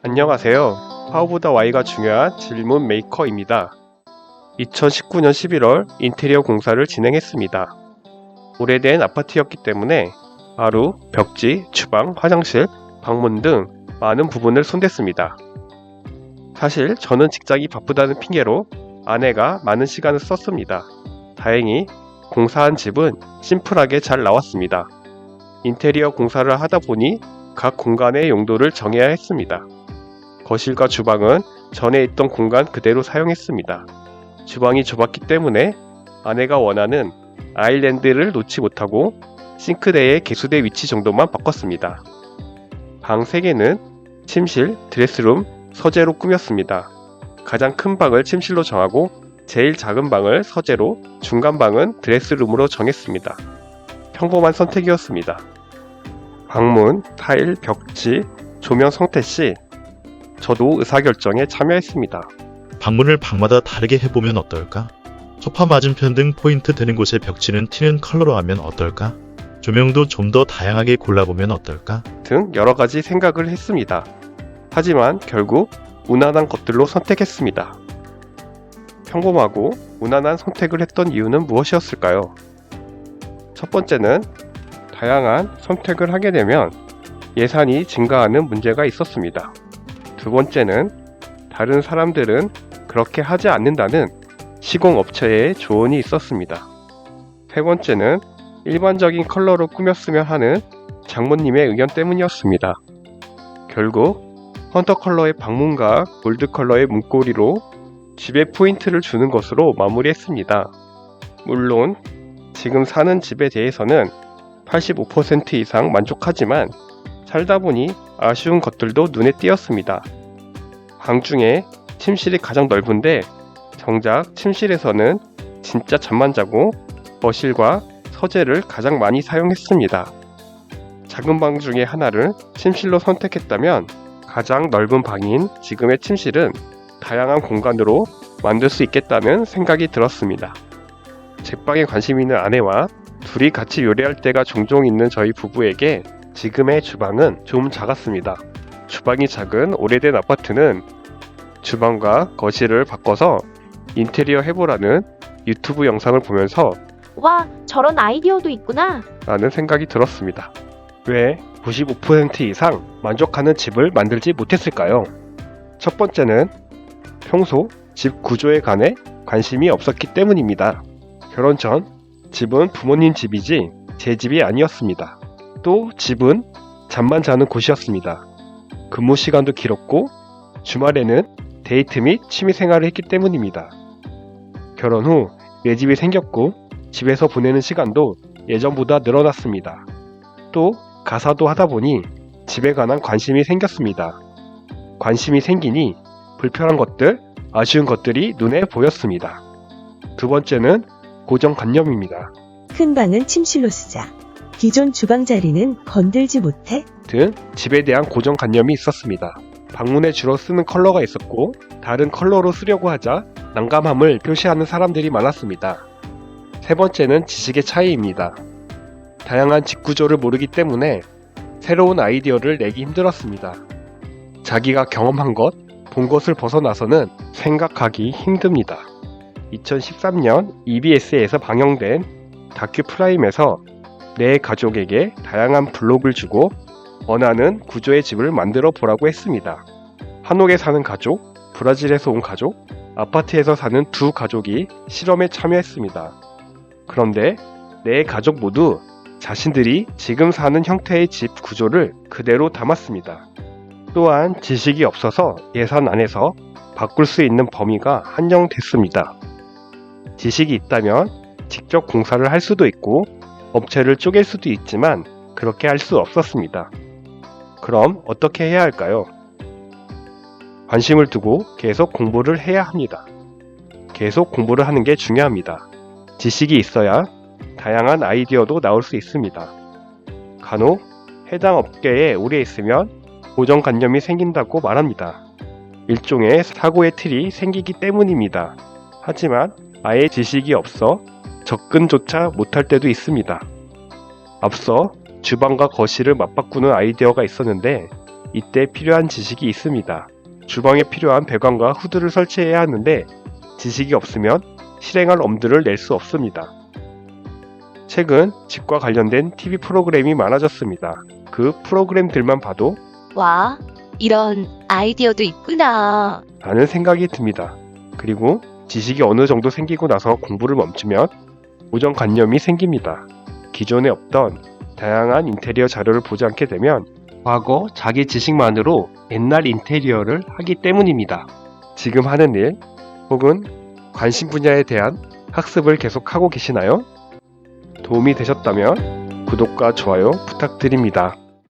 안녕하세요. 하우보다 Y가 중요한 질문 메이커입니다. 2019년 11월 인테리어 공사를 진행했습니다. 오래된 아파트였기 때문에 마루, 벽지, 주방, 화장실, 방문 등 많은 부분을 손댔습니다. 사실 저는 직장이 바쁘다는 핑계로 아내가 많은 시간을 썼습니다. 다행히 공사한 집은 심플하게 잘 나왔습니다. 인테리어 공사를 하다 보니 각 공간의 용도를 정해야 했습니다. 거실과 주방은 전에 있던 공간 그대로 사용했습니다. 주방이 좁았기 때문에 아내가 원하는 아일랜드를 놓지 못하고 싱크대의 개수대 위치 정도만 바꿨습니다. 방 3개는 침실, 드레스룸, 서재로 꾸몄습니다. 가장 큰 방을 침실로 정하고 제일 작은 방을 서재로, 중간 방은 드레스룸으로 정했습니다. 평범한 선택이었습니다. 방문, 타일, 벽지, 조명 성태 시 저도 의사결정에 참여했습니다. 방문을 방마다 다르게 해보면 어떨까? 소파 맞은편 등 포인트 되는 곳의 벽지는 튀는 컬러로 하면 어떨까? 조명도 좀 더 다양하게 골라보면 어떨까? 등 여러가지 생각을 했습니다. 하지만 결국 무난한 것들로 선택했습니다. 평범하고 무난한 선택을 했던 이유는 무엇이었을까요? 첫 번째는 다양한 선택을 하게 되면 예산이 증가하는 문제가 있었습니다. 두 번째는 다른 사람들은 그렇게 하지 않는다는 시공업체의 조언이 있었습니다. 세 번째는 일반적인 컬러로 꾸몄으면 하는 장모님의 의견 때문이었습니다. 결국 헌터 컬러의 방문과 골드 컬러의 문고리로 집에 포인트를 주는 것으로 마무리했습니다. 물론 지금 사는 집에 대해서는 85% 이상 만족하지만 살다 보니 아쉬운 것들도 눈에 띄었습니다. 방 중에 침실이 가장 넓은데 정작 침실에서는 진짜 잠만 자고 거실과 서재를 가장 많이 사용했습니다. 작은 방 중에 하나를 침실로 선택했다면 가장 넓은 방인 지금의 침실은 다양한 공간으로 만들 수 있겠다는 생각이 들었습니다. 제빵에 관심 있는 아내와 둘이 같이 요리할 때가 종종 있는 저희 부부에게 지금의 주방은 좀 작았습니다. 주방이 작은 오래된 아파트는 주방과 거실을 바꿔서 인테리어 해보라는 유튜브 영상을 보면서 와, 저런 아이디어도 있구나. 라는 생각이 들었습니다. 왜 95% 이상 만족하는 집을 만들지 못했을까요? 첫 번째는 평소 집 구조에 관해 관심이 없었기 때문입니다. 결혼 전 집은 부모님 집이지 제 집이 아니었습니다. 또 집은 잠만 자는 곳이었습니다. 근무 시간도 길었고 주말에는 데이트 및 취미생활을 했기 때문입니다. 결혼 후 내 집이 생겼고 집에서 보내는 시간도 예전보다 늘어났습니다. 또 가사도 하다 보니 집에 관한 관심이 생겼습니다. 관심이 생기니 불편한 것들, 아쉬운 것들이 눈에 보였습니다. 두 번째는 고정관념입니다. 큰 방은 침실로 쓰자. 기존 주방 자리는 건들지 못해. 등 집에 대한 고정관념이 있었습니다. 방문에 주로 쓰는 컬러가 있었고 다른 컬러로 쓰려고 하자 난감함을 표시하는 사람들이 많았습니다. 세 번째는 지식의 차이입니다. 다양한 집 구조를 모르기 때문에 새로운 아이디어를 내기 힘들었습니다. 자기가 경험한 것, 본 것을 벗어나서는 생각하기 힘듭니다. 2013년 EBS에서 방영된 다큐 프라임에서 내 가족에게 다양한 블록을 주고 원하는 구조의 집을 만들어 보라고 했습니다. 한옥에 사는 가족, 브라질에서 온 가족, 아파트에서 사는 두 가족이 실험에 참여했습니다. 그런데 네 가족 모두 자신들이 지금 사는 형태의 집 구조를 그대로 담았습니다. 또한 지식이 없어서 예산 안에서 바꿀 수 있는 범위가 한정됐습니다. 지식이 있다면 직접 공사를 할 수도 있고 업체를 쪼갤 수도 있지만 그렇게 할 수 없었습니다. 그럼 어떻게 해야 할까요? 관심을 두고 계속 공부를 해야 합니다. 계속 공부를 하는 게 중요합니다. 지식이 있어야 다양한 아이디어도 나올 수 있습니다. 간혹 해당 업계에 오래 있으면 고정관념이 생긴다고 말합니다. 일종의 사고의 틀이 생기기 때문입니다. 하지만 아예 지식이 없어 접근조차 못할 때도 있습니다. 앞서 주방과 거실을 맞바꾸는 아이디어가 있었는데 이때 필요한 지식이 있습니다. 주방에 필요한 배관과 후드를 설치해야 하는데 지식이 없으면 실행할 엄두를 낼 수 없습니다. 최근 집과 관련된 TV 프로그램이 많아졌습니다. 그 프로그램들만 봐도 와, 이런 아이디어도 있구나. 라는 생각이 듭니다. 그리고 지식이 어느 정도 생기고 나서 공부를 멈추면 고정관념이 생깁니다. 기존에 없던 다양한 인테리어 자료를 보지 않게 되면 과거 자기 지식만으로 옛날 인테리어를 하기 때문입니다. 지금 하는 일 혹은 관심 분야에 대한 학습을 계속하고 계시나요? 도움이 되셨다면 구독과 좋아요 부탁드립니다.